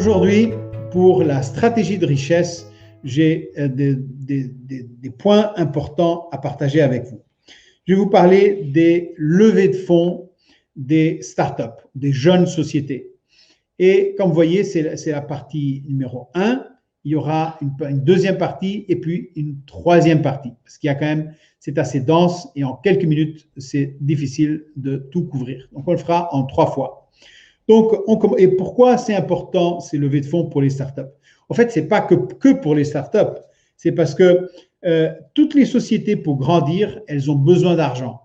Aujourd'hui, pour la stratégie de richesse, j'ai des points importants à partager avec vous. Je vais vous parler des levées de fonds des startups, des jeunes sociétés. Et comme vous voyez, c'est la partie numéro 1. Il y aura une deuxième partie et puis une troisième partie. Parce qu'il y a quand même, c'est assez dense et en quelques minutes, c'est difficile de tout couvrir. Donc, on le fera en 3 fois. Donc, et pourquoi c'est important ces levées de fonds pour les startups? En fait, ce n'est pas que pour les startups. C'est parce que toutes les sociétés, pour grandir, elles ont besoin d'argent.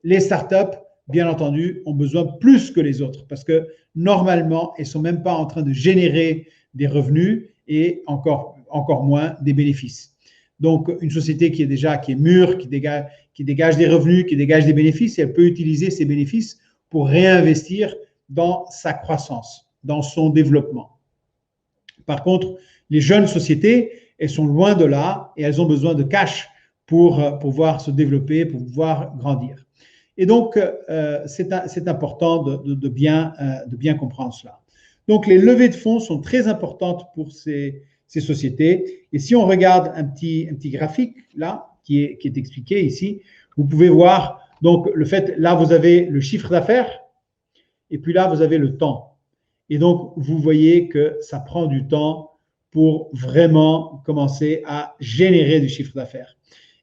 Les startups, bien entendu, ont besoin plus que les autres parce que normalement, elles ne sont même pas en train de générer des revenus et encore moins des bénéfices. Donc, une société qui est mûre, qui dégage des revenus, qui dégage des bénéfices, elle peut utiliser ces bénéfices pour réinvestir dans sa croissance, dans son développement. Par contre, les jeunes sociétés, elles sont loin de là et elles ont besoin de cash pour pouvoir se développer, pour pouvoir grandir. Et donc, c'est important de bien comprendre cela. Donc, les levées de fonds sont très importantes pour ces sociétés. Et si on regarde un petit graphique là, qui est expliqué ici, vous pouvez voir, donc, là, vous avez le chiffre d'affaires et puis là, vous avez le temps. Et donc, vous voyez que ça prend du temps pour vraiment commencer à générer du chiffre d'affaires.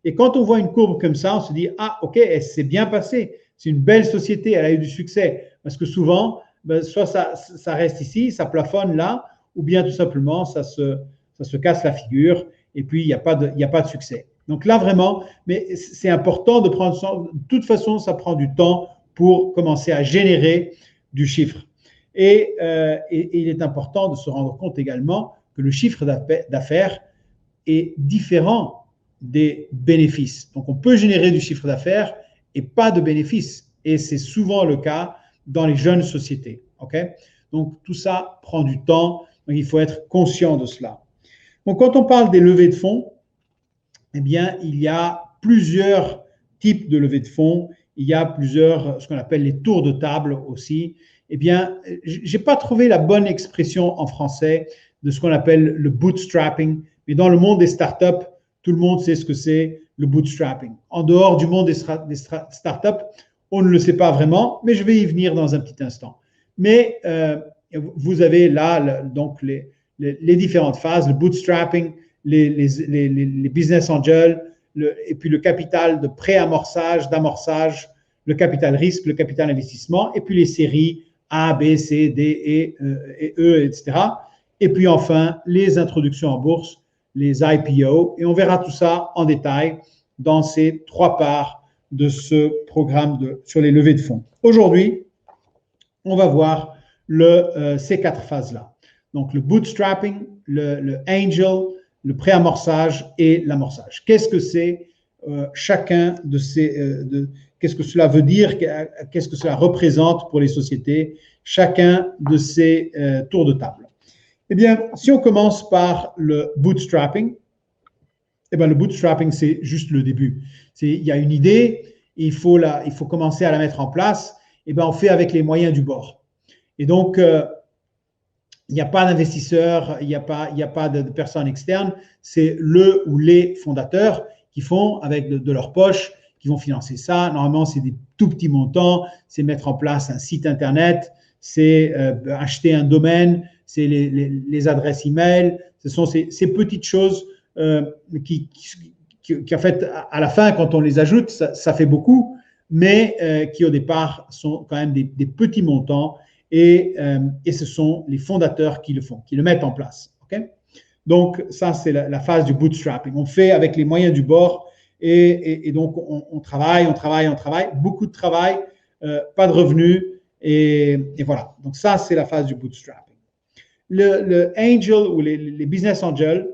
Et quand on voit une courbe comme ça, on se dit, ah, ok, elle s'est bien passée. C'est une belle société, elle a eu du succès. Parce que souvent, soit ça reste ici, ça plafonne là, ou bien tout simplement, ça se casse la figure et puis il n'y a pas de succès. Donc là, vraiment, mais c'est important de prendre ça. De toute façon, ça prend du temps pour commencer à générer du chiffre. Et il est important de se rendre compte également que le chiffre d'affaires est différent des bénéfices. Donc, on peut générer du chiffre d'affaires et pas de bénéfices. Et c'est souvent le cas dans les jeunes sociétés. Okay? Donc, tout ça prend du temps. Donc, il faut être conscient de cela. Donc, quand on parle des levées de fonds, eh bien, il y a plusieurs types de levées de fonds. Il y a ce qu'on appelle les tours de table aussi. Eh bien, je n'ai pas trouvé la bonne expression en français de ce qu'on appelle le bootstrapping. Mais dans le monde des startups, tout le monde sait ce que c'est le bootstrapping. En dehors du monde des startups, on ne le sait pas vraiment, mais je vais y venir dans un petit instant. Mais vous avez là donc les différentes phases, le bootstrapping, les business angels, et puis le capital de pré-amorçage, d'amorçage, le capital risque, le capital investissement, et puis les séries A, B, C, D, E, etc. Et puis enfin, les introductions en bourse, les IPO, et on verra tout ça en détail dans ces 3 parts de ce programme sur les levées de fonds. Aujourd'hui, on va voir ces 4 phases-là. Donc, le bootstrapping, le angel, le préamorçage et l'amorçage. Qu'est-ce que c'est chacun de ces... qu'est-ce que cela veut dire? Qu'est-ce que cela représente pour les sociétés? Chacun de ces tours de table. Eh bien, si on commence par le bootstrapping, eh bien, le bootstrapping, c'est juste le début. Il y a une idée, il faut commencer à la mettre en place, eh bien, on fait avec les moyens du bord. Et donc, il n'y a pas d'investisseurs, il n'y a pas de personnes externes, c'est le ou les fondateurs qui font avec de leur poche, qui vont financer ça. Normalement, c'est des tout petits montants, c'est mettre en place un site Internet, c'est acheter un domaine, c'est les adresses e-mail, ce sont ces petites choses qui, en fait, à la fin, quand on les ajoute, ça fait beaucoup, mais qui au départ sont quand même des petits montants et ce sont les fondateurs qui le font, qui le mettent en place. Okay? Donc, ça, c'est la phase du bootstrapping. On fait avec les moyens du bord et donc on travaille, beaucoup de travail, pas de revenus et voilà. Donc, ça, c'est la phase du bootstrapping. Le angel ou les business angels,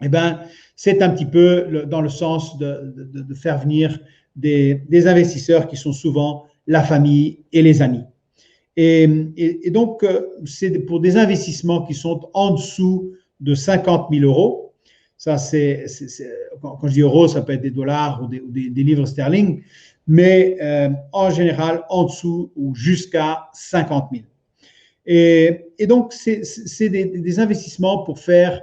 eh ben, c'est un petit peu dans le sens de faire venir des investisseurs qui sont souvent la famille et les amis. Et donc, c'est pour des investissements qui sont en dessous de 50 000 euros. Ça, quand je dis euros, ça peut être des dollars ou des livres sterling, mais en général, en dessous ou jusqu'à 50 000. Et donc, c'est des investissements pour faire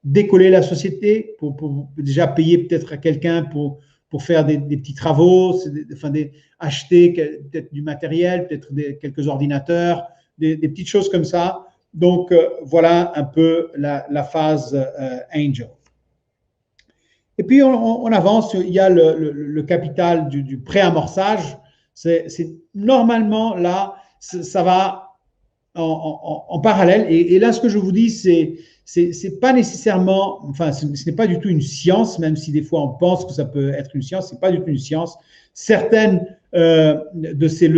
décoller la société, pour déjà payer peut-être à quelqu'un pour faire des petits travaux, acheter peut-être du matériel, peut-être quelques ordinateurs, des petites choses comme ça. Donc, voilà un peu la phase Angel. Et puis, on avance, il y a le capital du préamorçage. C'est normalement, là, ça va en parallèle. Et là, ce que je vous dis, c'est pas nécessairement, enfin, ce n'est pas du tout une science, même si des fois on pense que ça peut être une science, c'est pas du tout une science. Certaines de ces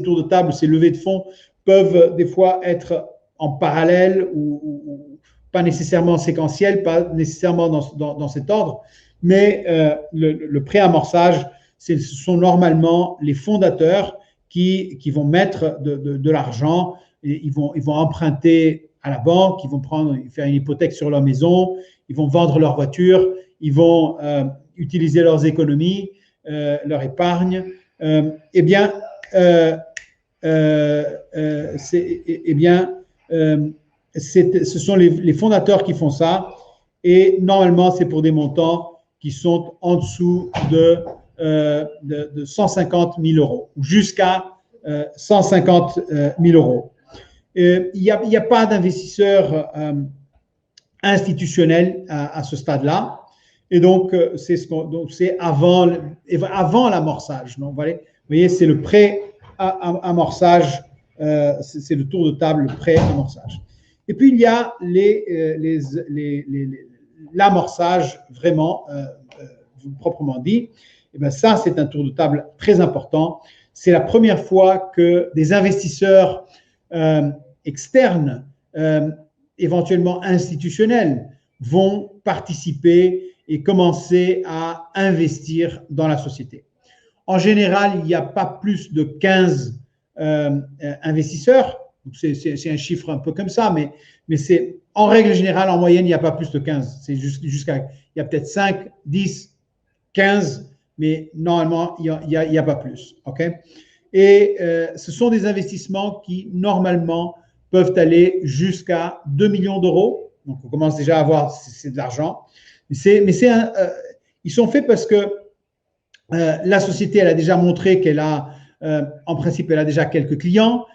tours de table, ces levées de fonds peuvent des fois être en parallèle ou pas nécessairement séquentielles, pas nécessairement dans cet ordre, mais le préamorçage, ce sont normalement les fondateurs qui vont mettre de l'argent, et ils vont emprunter à la banque, ils vont faire une hypothèque sur leur maison, ils vont vendre leur voiture, ils vont utiliser leurs économies, leur épargne. Eh bien, ce sont les fondateurs qui font ça, et normalement, c'est pour des montants qui sont en dessous de 150 000 euros, jusqu'à 150 000 euros. Il n'y a pas d'investisseur institutionnel à ce stade-là, et donc c'est avant l'amorçage. Donc, vous voyez, c'est le pré-amorçage, c'est le tour de table, le pré-amorçage. Et puis, il y a l'amorçage vraiment proprement dit. Et bien ça, c'est un tour de table très important. C'est la première fois que des investisseurs externes, éventuellement institutionnels, vont participer et commencer à investir dans la société. En général, il n'y a pas plus de 15 investisseurs. C'est un chiffre un peu comme ça, mais c'est en règle générale, en moyenne, il n'y a pas plus de 15. C'est il y a peut-être 5, 10, 15, mais normalement, il n'y a pas plus. Okay? Et ce sont des investissements qui, normalement, peuvent aller jusqu'à 2 millions d'euros. Donc, on commence déjà à avoir, c'est de l'argent. Ils sont faits parce que la société, elle a déjà montré qu'elle a, en principe, elle a déjà quelques clients,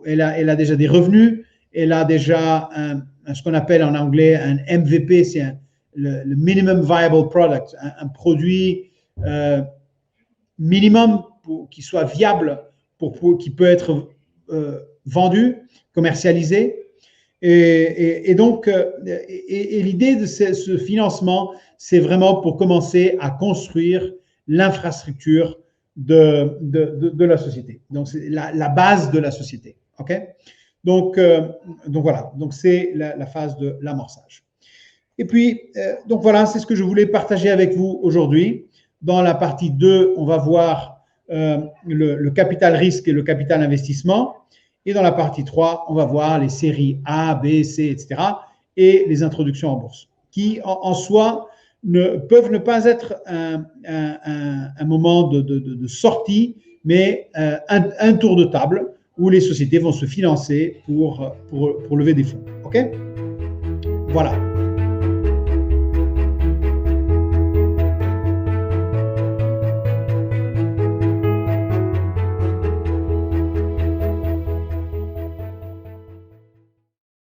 elle a déjà des revenus, elle a déjà ce qu'on appelle en anglais un MVP, c'est le Minimum Viable Product, un produit minimum qui soit viable, qui peut être vendu, commercialisé. Et donc, l'idée de ce financement, c'est vraiment pour commencer à construire l'infrastructure de la société. Donc, c'est la base de la société. Okay? Donc voilà, donc c'est la phase de l'amorçage. Et puis, donc voilà, c'est ce que je voulais partager avec vous aujourd'hui. Dans la partie 2, on va voir le capital risque et le capital investissement. Et dans la partie 3, on va voir les séries A, B, C, etc. et les introductions en bourse, qui en soi peuvent ne pas être un moment de sortie, mais un tour de table où les sociétés vont se financer pour lever des fonds. OK ? Voilà.